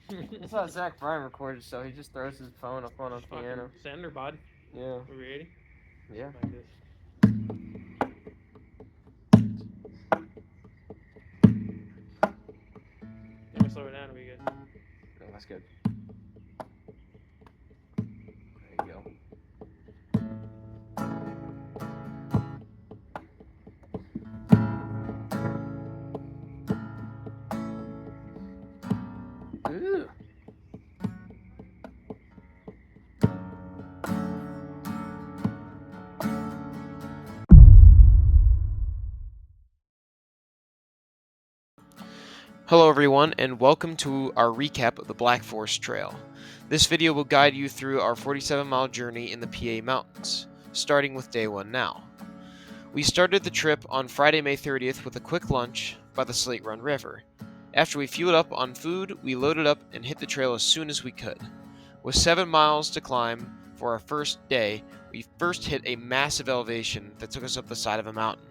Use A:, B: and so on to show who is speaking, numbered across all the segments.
A: That's how Zach Bryan recorded, so he just throws his phone up on a piano.
B: Center, bud.
A: Yeah.
B: We ready?
A: Yeah.
B: Like this. Then we slow it down. We good.
A: Oh, that's good. There you go. Ooh. Hello everyone, and welcome to our recap of the Black Forest Trail. This video will guide you through our 47-mile journey in the PA Mountains, starting with day 1 now. We started the trip on Friday, May 30th with a quick lunch by the Slate Run River. After we fueled up on food, we loaded up and hit the trail as soon as we could. With 7 miles to climb for our first day, we first hit a massive elevation that took us up the side of a mountain.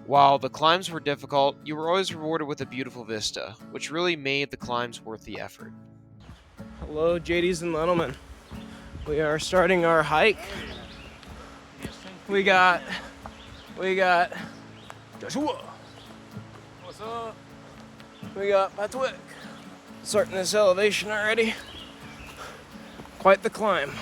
A: While the climbs were difficult, you were always rewarded with a beautiful vista, which really made the climbs worth the effort. Hello, JDs and gentlemen. We are starting our hike. We got Joshua. What's up? We got Patrick. Starting this elevation already. Quite the climb.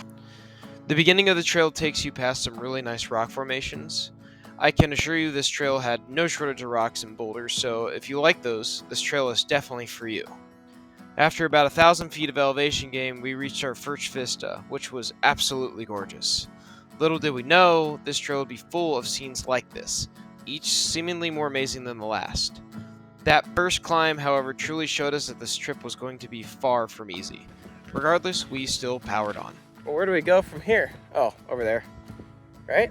A: The beginning of the trail takes you past some really nice rock formations. I can assure you this trail had no shortage of rocks and boulders, so if you like those, this trail is definitely for you. After about 1,000 feet of elevation gain, we reached our first vista, which was absolutely gorgeous. Little did we know, this trail would be full of scenes like this, each seemingly more amazing than the last. That first climb, however, truly showed us that this trip was going to be far from easy. Regardless, we still powered on. Well, where do we go from here? Oh, over there. Right?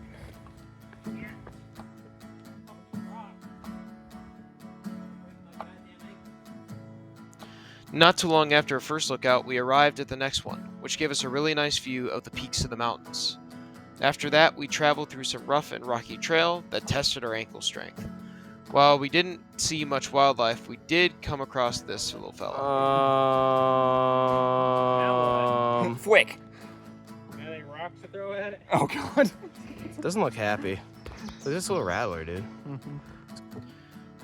A: Not too long after our first lookout, we arrived at the next one, which gave us a really nice view of the peaks of the mountains. After that, we traveled through some rough and rocky trail that tested our ankle strength. While we didn't see much wildlife, we did come across this little fella.
B: Fwick. Got any rocks to throw at it?
A: Oh god. Doesn't look happy. Look at this little rattler, dude.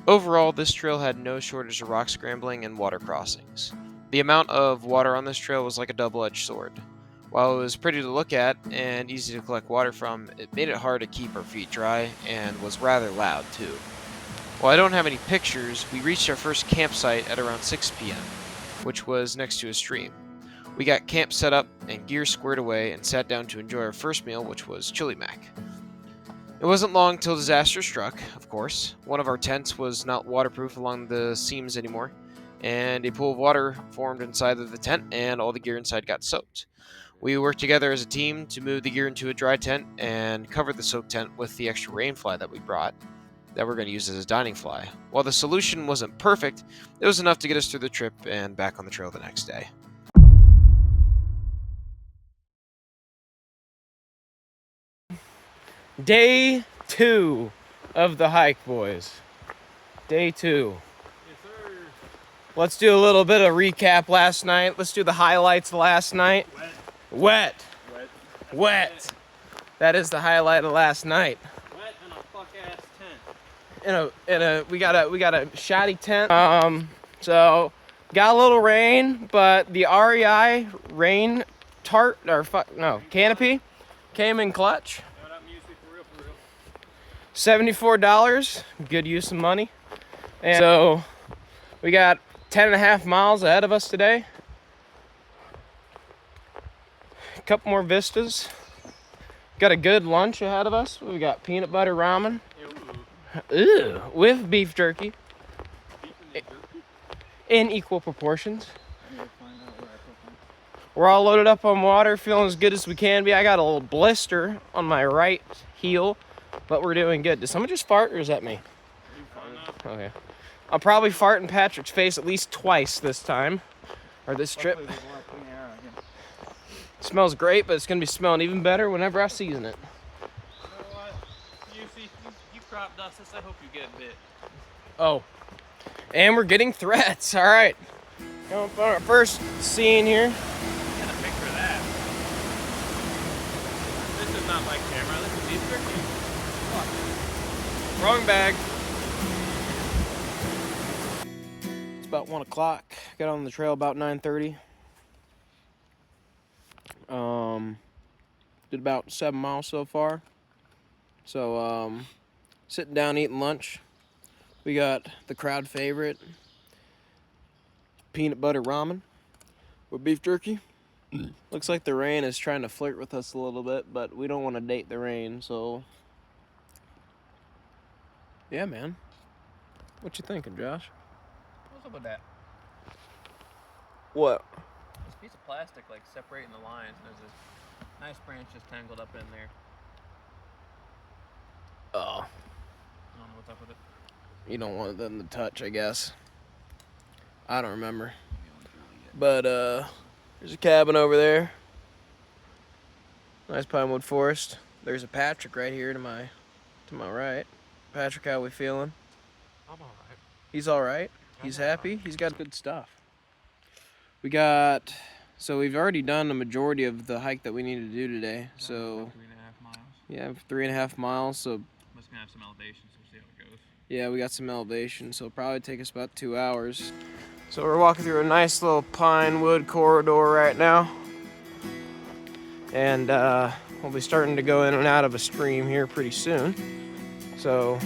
A: Overall, this trail had no shortage of rock scrambling and water crossings. The amount of water on this trail was like a double-edged sword. While it was pretty to look at and easy to collect water from, it made it hard to keep our feet dry and was rather loud too. While I don't have any pictures, we reached our first campsite at around 6 p.m., which was next to a stream. We got camp set up and gear squared away and sat down to enjoy our first meal, which was chili mac. It wasn't long till disaster struck, of course. One of our tents was not waterproof along the seams anymore, and a pool of water formed inside of the tent, and all the gear inside got soaked. We worked together as a team to move the gear into a dry tent and cover the soaked tent with the extra rain fly that we brought that we're going to use as a dining fly. While the solution wasn't perfect, it was enough to get us through the trip and back on the trail the next day. Day 2 of the hike, boys. Day 2.
B: Yes, sir.
A: Let's do a little bit of recap last night. Let's do the highlights last night. Wet. That is the highlight of last night.
B: Wet in a fuck-ass tent.
A: We got a shoddy tent. So got a little rain, but the REI rain canopy came in clutch. $74, good use of money. And so we got 10.5 miles ahead of us today. A couple more vistas. Got a good lunch ahead of us. We got peanut butter ramen. Ew, with beef jerky. In equal proportions. We're all loaded up on water, feeling as good as we can be. I got a little blister on my right heel, but we're doing good. Did someone just fart, or is that me? Okay. I'll probably fart in Patrick's face at least twice this time, or this trip. Smells great, but it's gonna be smelling even better whenever I season it.
B: You know what? You crop dust this. I hope you get bit.
A: Oh, and we're getting threats. All right.
C: Coming up on our first scene here.
B: Get a picture of that. This is not my camera. This is beef jerky.
C: Wrong bag. It's about 1 o'clock. Got on the trail about 9:30. Did about 7 miles so far. So sitting down eating lunch. We got the crowd favorite, peanut butter ramen with beef jerky. Looks like the rain is trying to flirt with us a little bit, but we don't want to date the rain, so yeah, man. What you thinking, Josh?
B: What's up with that?
C: What?
B: This piece of plastic like separating the lines, and there's this nice branch just tangled up in there.
C: Oh,
B: I don't know what's up with it.
C: you don't want them to touch, I guess. I don't remember. But there's a cabin over there. Nice pinewood forest. There's a Patrick right here to my right. Patrick, how we feeling?
B: I'm alright.
C: He's all right. He's happy. He's got good stuff. So we've already done the majority of the hike that we need to do today. So
B: 3.5 miles.
C: yeah, 3.5 miles. So
B: It's gonna have some elevation, so we'll see how it goes.
C: yeah, we got some elevation. So it'll probably take us about 2 hours. So we're walking through a nice little pine wood corridor right now. And we'll be starting to go in and out of a stream here pretty soon. So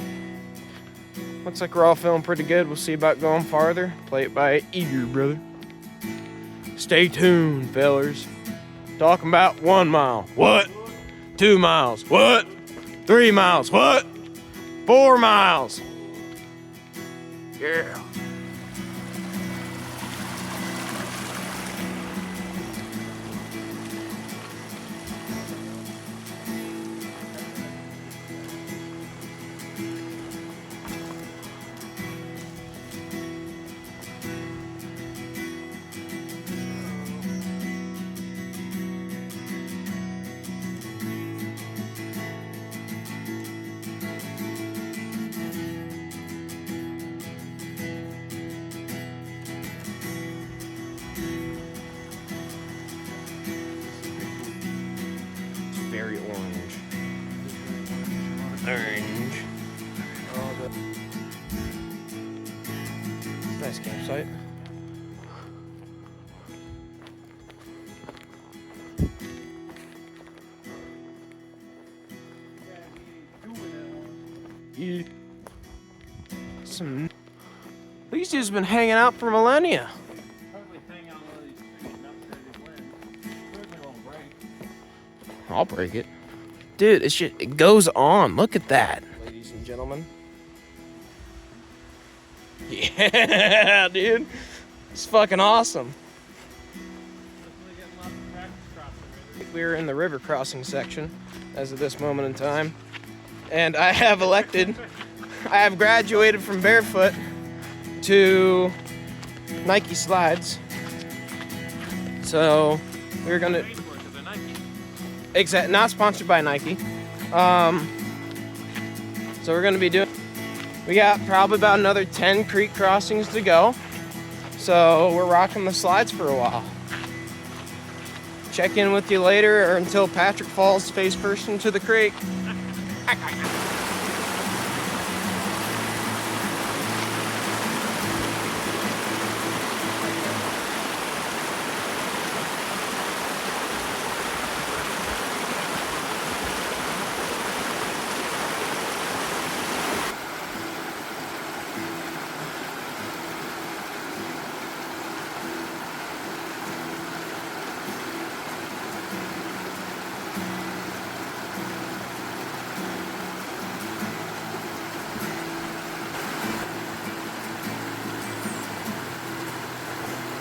C: looks like we're all feeling pretty good. We'll see about going farther. Play it by ear, brother. Stay tuned, fellers. Talking about 1 mile. What? 2 miles. What? 3 miles. What? 4 miles. Yeah. Very orange. Orange. Oh, nice campsite. Yeah. These dudes been hanging out for millennia. I'll break it. Dude, it goes on. Look at that. Ladies and gentlemen. Yeah, dude. It's fucking awesome. We're in the river crossing section as of this moment in time. And I have graduated from barefoot to Nike slides. So we're gonna... Exactly, not sponsored by Nike. So we're gonna be doing. We got probably about another 10 creek crossings to go. So we're rocking the slides for a while. Check in with you later or until Patrick falls face first into the creek.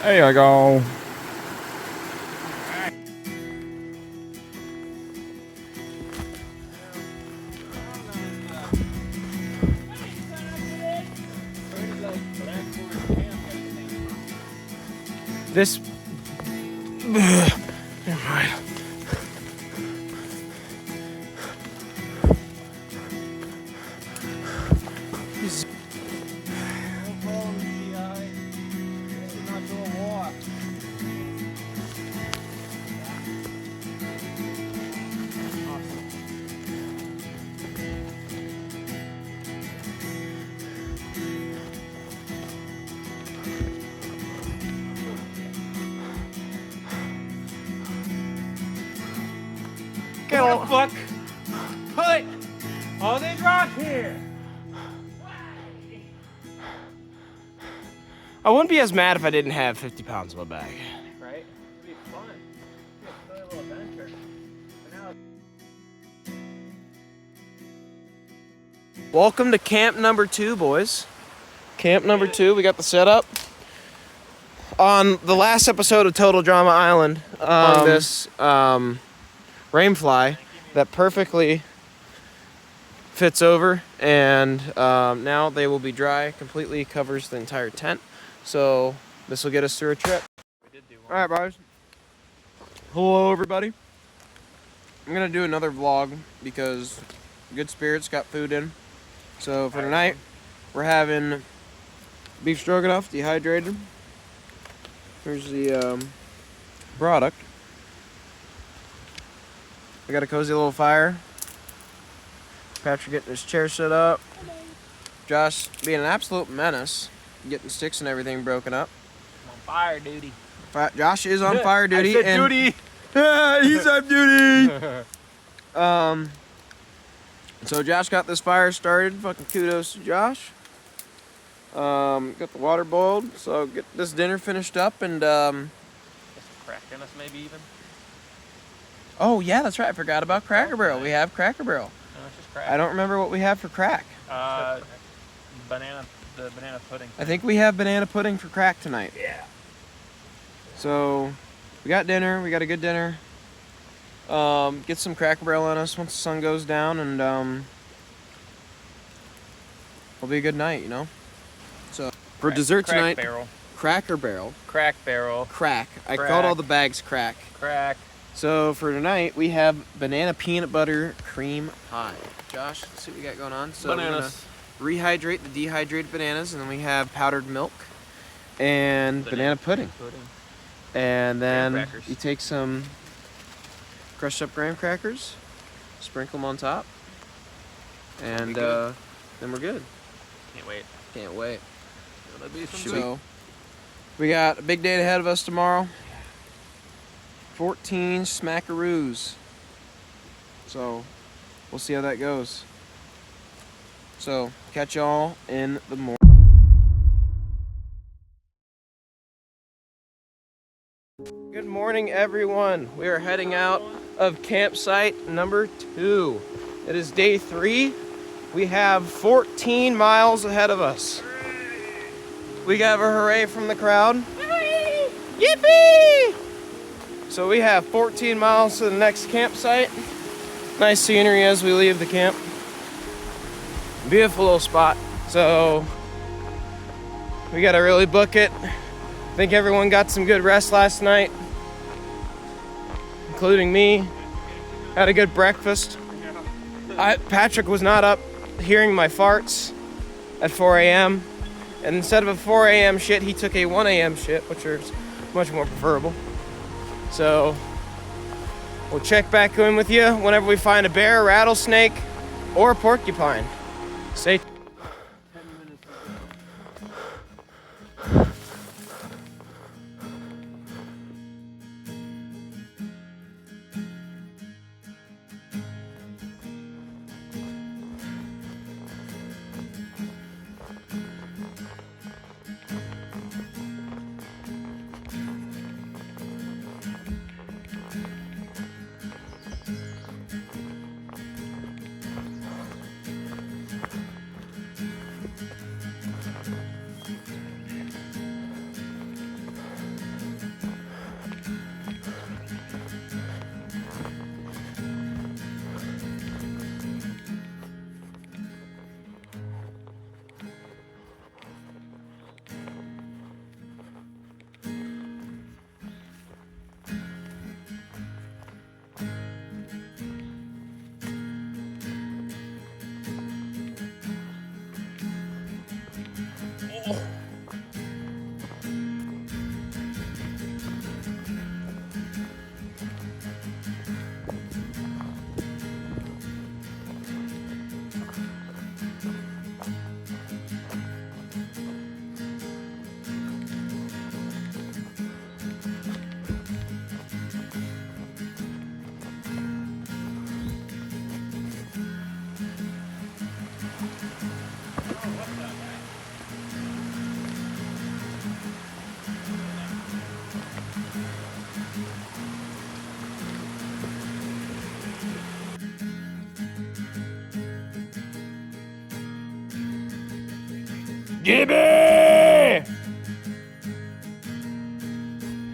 B: There you go.
C: This. Never mind. the fuck put all this rock here? I wouldn't be as mad if I didn't have 50 pounds in my bag.
B: Right? It'd be fun. It'd be a silly little adventure. But now
C: Welcome to camp number 2, boys. Camp number 2, we got the setup. On the last episode of Total Drama Island, on this rainfly that perfectly fits over, and now they will be dry, completely covers the entire tent. So this will get us through a trip.
B: we did do one.
C: All right, boys. Hello, everybody. I'm gonna do another vlog because Good Spirits got food in. So for tonight, we're having beef stroganoff, dehydrated. Here's the product. We got a cozy little fire. Patrick getting his chair set up. Josh being an absolute menace, getting sticks and everything broken up.
B: I'm on fire duty.
C: Josh is on fire duty.
B: I said duty.
C: He's on duty. So Josh got this fire started. Fucking kudos to Josh. Got the water boiled. So get this dinner finished up and
B: Get some crack in us maybe even.
C: oh yeah, that's right. I forgot about Cracker Barrel. We have Cracker Barrel.
B: No, it's just crack.
C: I don't remember what we have for crack.
B: The banana pudding.
C: I think we have banana pudding for crack tonight.
B: Yeah.
C: So we got dinner. We got a good dinner. Get some Cracker Barrel on us once the sun goes down, and it'll be a good night, you know. So for dessert tonight,
B: Barrel.
C: Cracker Barrel,
B: Crack barrel.
C: crack. I
B: Crack.
C: called all the bags crack.
B: Crack.
C: So for tonight, we have banana peanut butter cream pie. Josh, let's see what we got going on. So
B: Bananas.
C: we're gonna rehydrate the dehydrated bananas, and then we have powdered milk and banana pudding. And then
B: Graham crackers.
C: you take some crushed up graham crackers, sprinkle them on top, and
B: good.
C: then we're good.
B: Can't wait.
C: Can't wait.
B: It'll be some
C: So we got a big day ahead of us tomorrow. 14 smackaroos. So we'll see how that goes. So catch y'all in the morning. Good morning, everyone. We are heading out of campsite number 2. It is day 3. We have 14 miles ahead of us. We got a hooray from the crowd. Yippee! So we have 14 miles to the next campsite. Nice scenery as we leave the camp. Beautiful little spot. So we gotta really book it. I think everyone got some good rest last night, including me. Had a good breakfast. Patrick was not up hearing my farts at 4 a.m. And instead of a 4 a.m. shit, he took a 1 a.m. shit, which is much more preferable. So we'll check back in with you whenever we find a bear, rattlesnake, or a porcupine. Stay tuned. Gibby!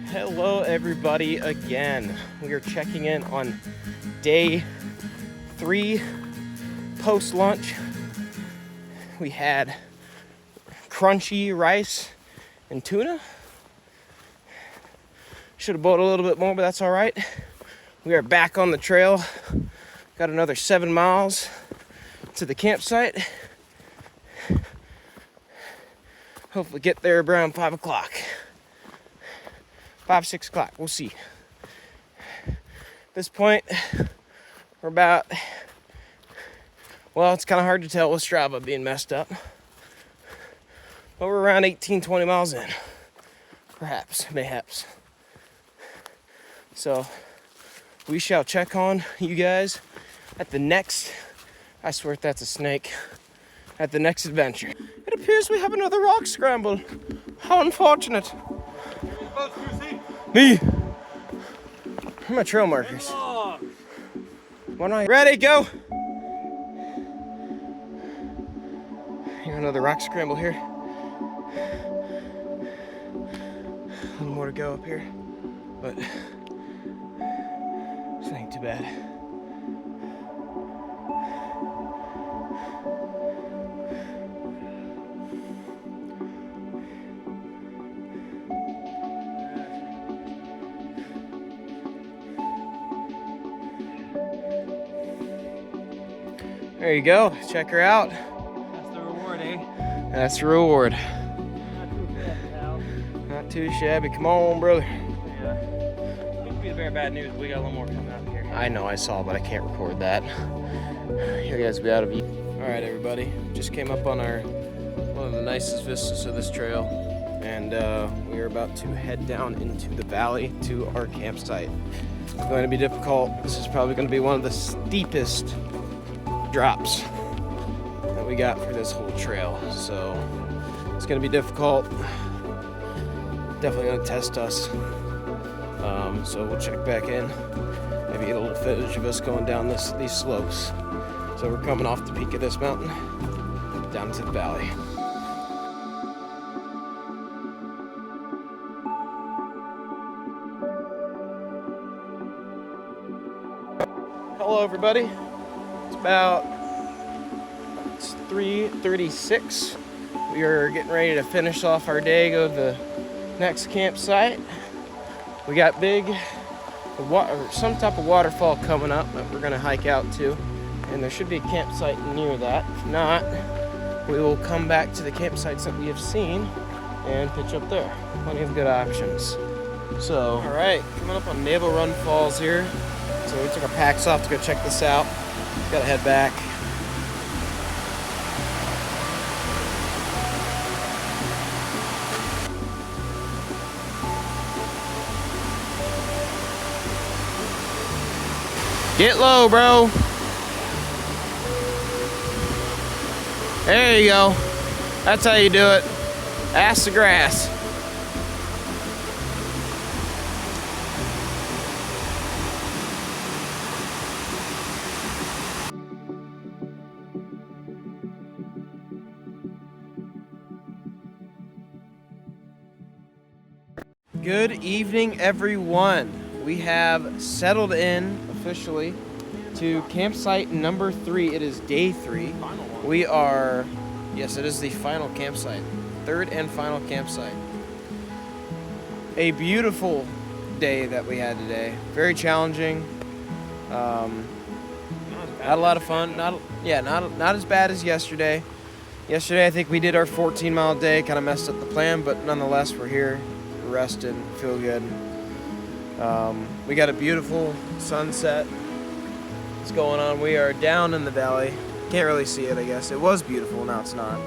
C: Hello, everybody, again. We are checking in on day 3 post-lunch. We had crunchy rice and tuna. Should have bought a little bit more, but that's all right. We are back on the trail. Got another 7 miles to the campsite. Hopefully get there around 5 o'clock. 5, 6 o'clock, we'll see. At this point, we're about, well, it's kind of hard to tell with Strava being messed up. But we're around 18, 20 miles in. Perhaps, mayhaps. So, we shall check on you guys at the next, I swear if that's a snake, at the next adventure. It appears we have another rock scramble. How unfortunate. Me. Where are my trail markers? One eye. Ready, go. Here's another rock scramble here. A little more to go up here, but this ain't too bad. There you go. Check her out.
B: That's the reward, eh?
C: That's the reward.
B: Not too bad, pal.
C: Not too shabby. Come on, brother.
B: Yeah. It could be the very bad news. We got a little more coming out here.
C: I know I saw, but I can't record that. You guys will be out of view. All right, everybody. Just came up on one of the nicest vistas of this trail, and we are about to head down into the valley to our campsite. It's going to be difficult. This is probably going to be one of the steepest drops that we got for this whole trail, so it's going to be difficult. Definitely going to test us. So we'll check back in, maybe get a little footage of us going down these slopes. So we're coming off the peak of this mountain down to the valley. Hello, everybody. It's about 3:36. We are getting ready to finish off our day, go to the next campsite. We got some type of waterfall coming up that we're gonna hike out to, and there should be a campsite near that. If not, we will come back to the campsites that we have seen and pitch up there. Plenty of good options. So, all right, coming up on Naval Run Falls here. So we took our packs off to go check this out. Gotta head back. Get low, bro. There you go. That's how you do it. Ass to grass. Good evening, everyone. We have settled in officially to campsite number 3. It is day 3. We are, yes, it is the final campsite. 3rd and final campsite. A beautiful day that we had today. Very challenging. Had a lot of fun. Not as bad as yesterday. Yesterday, I think we did our 14-mile day. Kind of messed up the plan, but nonetheless, we're here. We're rested. Feel good. We got a beautiful sunset. What's going on? We are down in the valley. Can't really see it, I guess. It was beautiful, now it's not.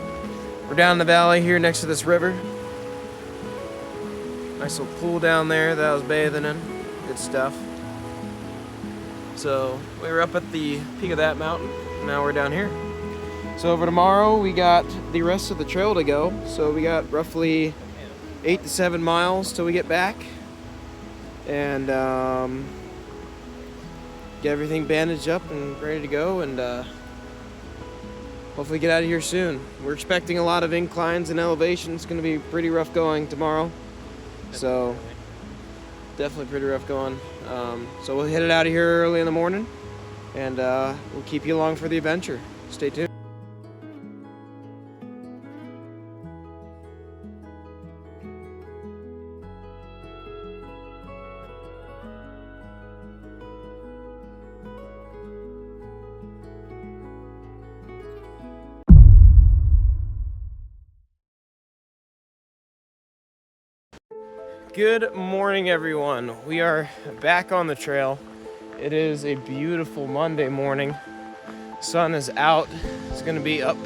C: We're down in the valley here next to this river. Nice little pool down there that I was bathing in. Good stuff. So we were up at the peak of that mountain. Now we're down here. So over tomorrow we got the rest of the trail to go. So we got roughly 8 to 7 miles till we get back. And get everything bandaged up and ready to go, and hopefully get out of here soon. We're expecting a lot of inclines and elevation. It's going to be pretty rough going tomorrow. So definitely pretty rough going. So we'll hit it out of here early in the morning, and we'll keep you along for the adventure. Stay tuned. Good morning, everyone. We are back on the trail. It is a beautiful Monday morning. Sun is out. It's gonna be up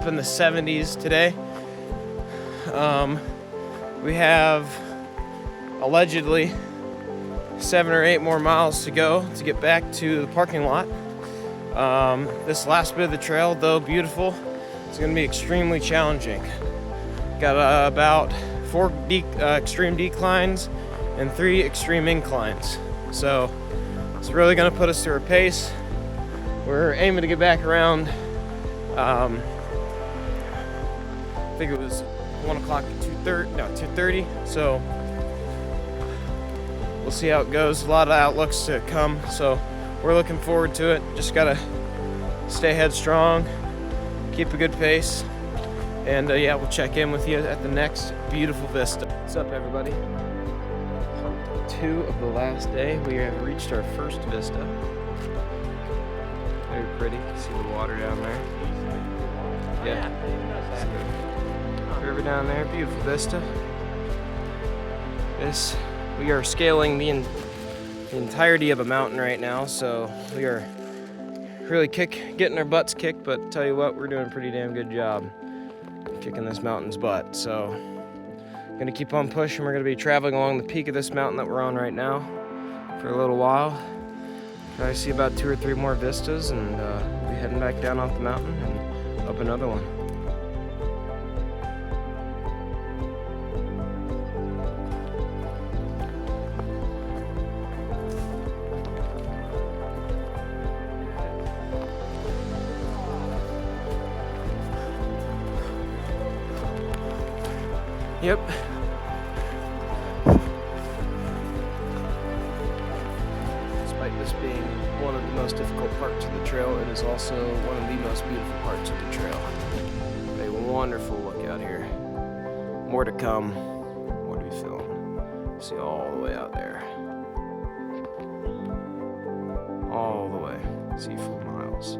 C: in the 70s today. We have allegedly 7 or 8 more miles to go to get back to the parking lot. This last bit of the trail, though beautiful, is gonna be extremely challenging. Got about 4 extreme declines and 3 extreme inclines. So it's really going to put us through a pace. We're aiming to get back around, I think it was 1 o'clock at 2:30. So we'll see how it goes. A lot of outlooks to come. So we're looking forward to it. Just got to stay headstrong, keep a good pace. And yeah, we'll check in with you at the next beautiful vista. What's up, everybody? Part 2 of the last day. We have reached our first vista. Very pretty. See the water down there? Yeah. River down there. Beautiful vista. We are scaling the entirety of a mountain right now, so we are really getting our butts kicked. But tell you what, we're doing a pretty damn good job kicking this mountain's butt. So gonna keep on pushing. We're gonna be traveling along the peak of this mountain that we're on right now for a little while. I see about 2 or 3 more vistas, and we'll be heading back down off the mountain and up another one. Yep. Despite this being one of the most difficult parts of the trail, it is also one of the most beautiful parts of the trail. A wonderful look out here. More to come. More to be filmed. See all the way out there. All the way. See for miles.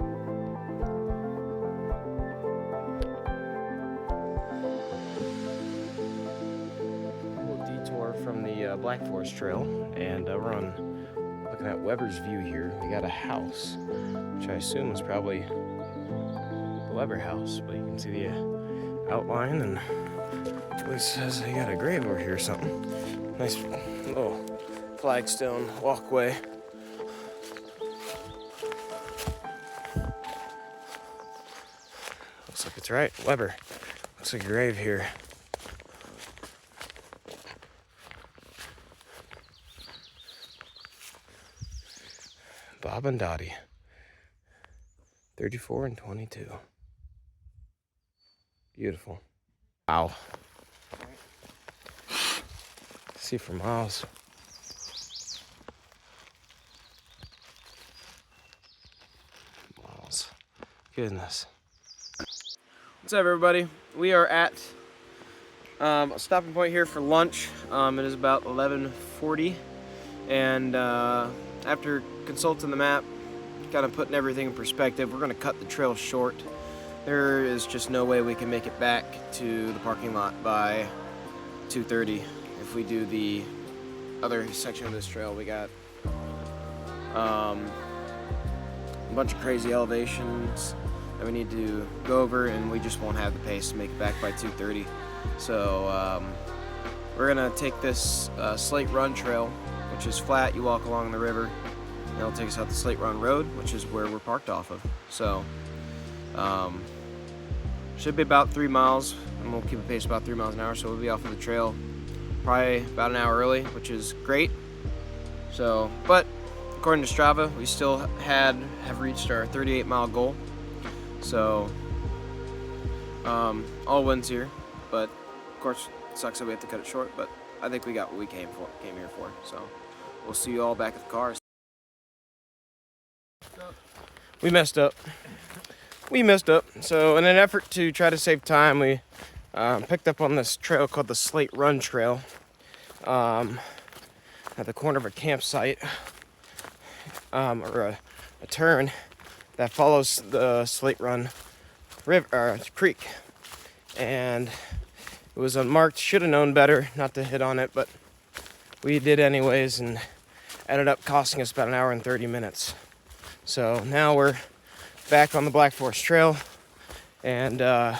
C: From the Black Forest Trail, and we're looking at Weber's View here. We got a house, which I assume is probably the Weber house, but you can see the outline, and it says they got a grave over here or something. Nice little flagstone walkway. Looks like it's right, Weber. Looks like a grave here. Bob and Dottie, 34 and 22. Beautiful. Wow. See for miles. Miles. Goodness. What's up, everybody? We are at a stopping point here for lunch. It is about 11:40, and after consulting the map, kind of putting everything in perspective, we're going to cut the trail short. There is just no way we can make it back to the parking lot by 2:30 if we do the other section of this trail. We got a bunch of crazy elevations that we need to go over, and we just won't have the pace to make it back by 2:30. So we're going to take this Slate Run trail, which is flat. You walk along the river, and it'll take us out the Slate Run Road, which is where we're parked off of. So should be about 3 miles, and we'll keep a pace about 3 miles an hour, so we'll be off of the trail probably about an hour early, which is great. So, but according to Strava, we still have reached our 38-mile goal. So all wins here, but of course it sucks that we have to cut it short, but I think we got what we came here for. So we'll see you all back at the cars. We messed up. So in an effort to try to save time, we picked up on this trail called the Slate Run Trail at the corner of a campsite, or a turn that follows the Slate Run river creek, and it was unmarked. Should have known better not to hit on it, but we did anyways, and ended up costing us about an hour and 30 minutes. So now we're back on the Black Forest Trail, and we're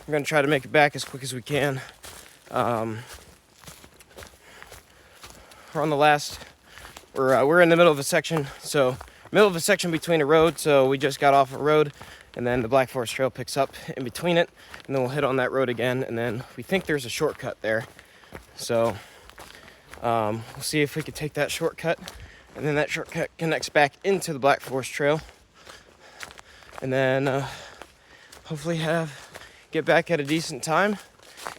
C: gonna try to make it back as quick as we can. We're on the last. We're in the middle of a section, between a road. So we just got off a road, and then the Black Forest Trail picks up in between it, and then we'll hit on that road again, and then we think there's a shortcut there. So we'll see if we can take that shortcut, and then that shortcut connects back into the Black Forest Trail, and then hopefully get back at a decent time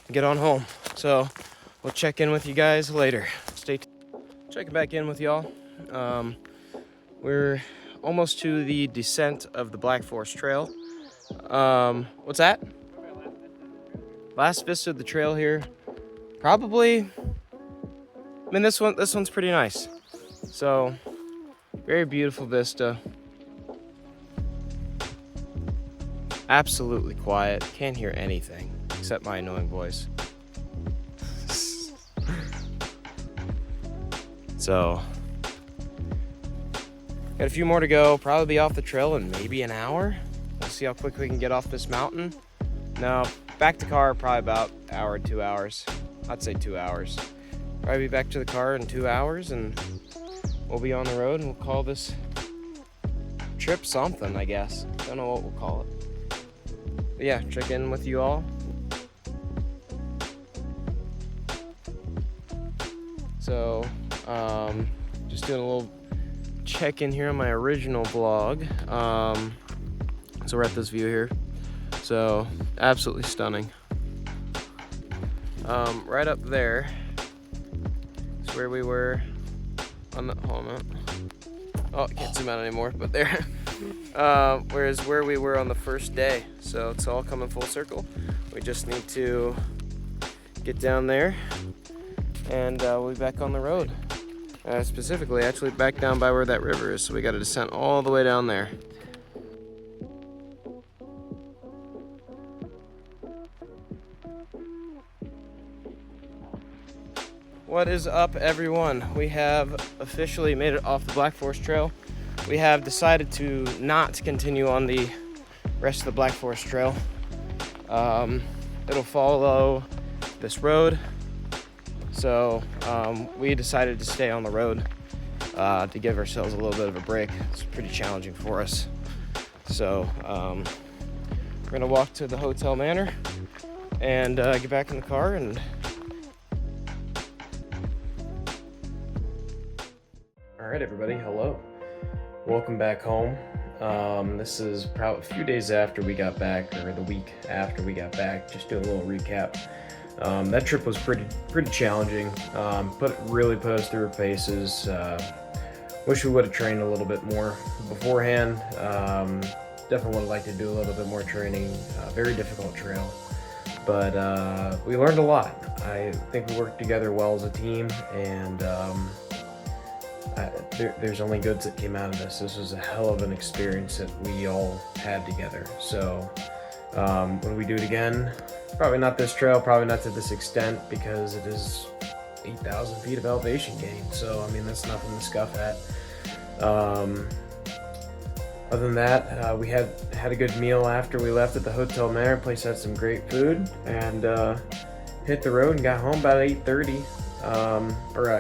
C: and get on home. So we'll check in with you guys later. Stay tuned. Checking back in with y'all. We're almost to the descent of the Black Forest Trail. What's that? Last vista of the trail here. Probably. I mean, this one's pretty nice. So, very beautiful vista. Absolutely quiet. Can't hear anything except my annoying voice. So, got a few more to go. Probably be off the trail in maybe an hour. We'll see how quick we can get off this mountain. No, back to car probably about an hour, 2 hours. I'd say 2 hours. Probably be back to the car in 2 hours, and we'll be on the road, and we'll call this trip something, I guess. Don't know what we'll call it. But yeah, check in with you all. So, just doing a little check-in here on my original vlog. So we're at this view here. So, absolutely stunning. Right up there is where we were on the, hold on. Oh, I can't zoom out anymore, but there. Whereas where we were on the first day. So it's all coming full circle. We just need to get down there, and we'll be back on the road. Specifically, actually back down by where that river is. So we got to descend all the way down there. What is up, everyone? We have officially made it off the Black Forest Trail. We have decided to not continue on the rest of the Black Forest Trail. It'll follow this road. So we decided to stay on the road to give ourselves a little bit of a break. It's pretty challenging for us. So we're gonna walk to the Hotel Manor and get back in the car and Alright everybody, hello. Welcome back home. This is probably a few days after we got back, or the week after we got back. Just doing a little recap. That trip was pretty challenging. Really put us through our paces. Wish we would have trained a little bit more beforehand. Definitely would like to do a little bit more training. Very difficult trail, but we learned a lot. I think we worked together well as a team, and there's only goods that came out of this. This was a hell of an experience that we all had together. So when we do it again, probably not this trail, probably not to this extent, because it is 8,000 feet of elevation gain. So I mean, that's nothing to scoff at. Other than that, we had a good meal after we left at the Hotel Manor. Place had some great food, and hit the road and got home about 8:30,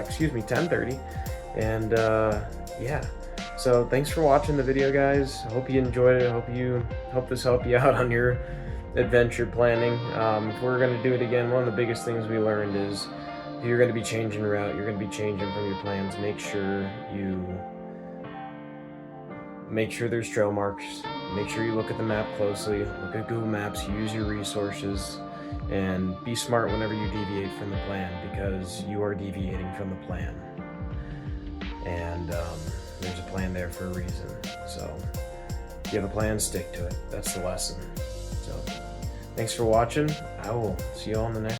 C: excuse me, 10:30. And yeah, so thanks for watching the video, guys. I hope you enjoyed it. I hope this helped you out on your adventure planning. If we're going to do it again, one of the biggest things we learned is if you're going to be changing route, you're going to be changing from your plans, make sure you make sure there's trail marks. Make sure you look at the map closely. Look at Google Maps. Use your resources. And be smart whenever you deviate from the plan, because you are deviating from the plan. And there's a plan there for a reason. So if you have a plan, stick to it. That's the lesson. So thanks for watching. I will see you all in the next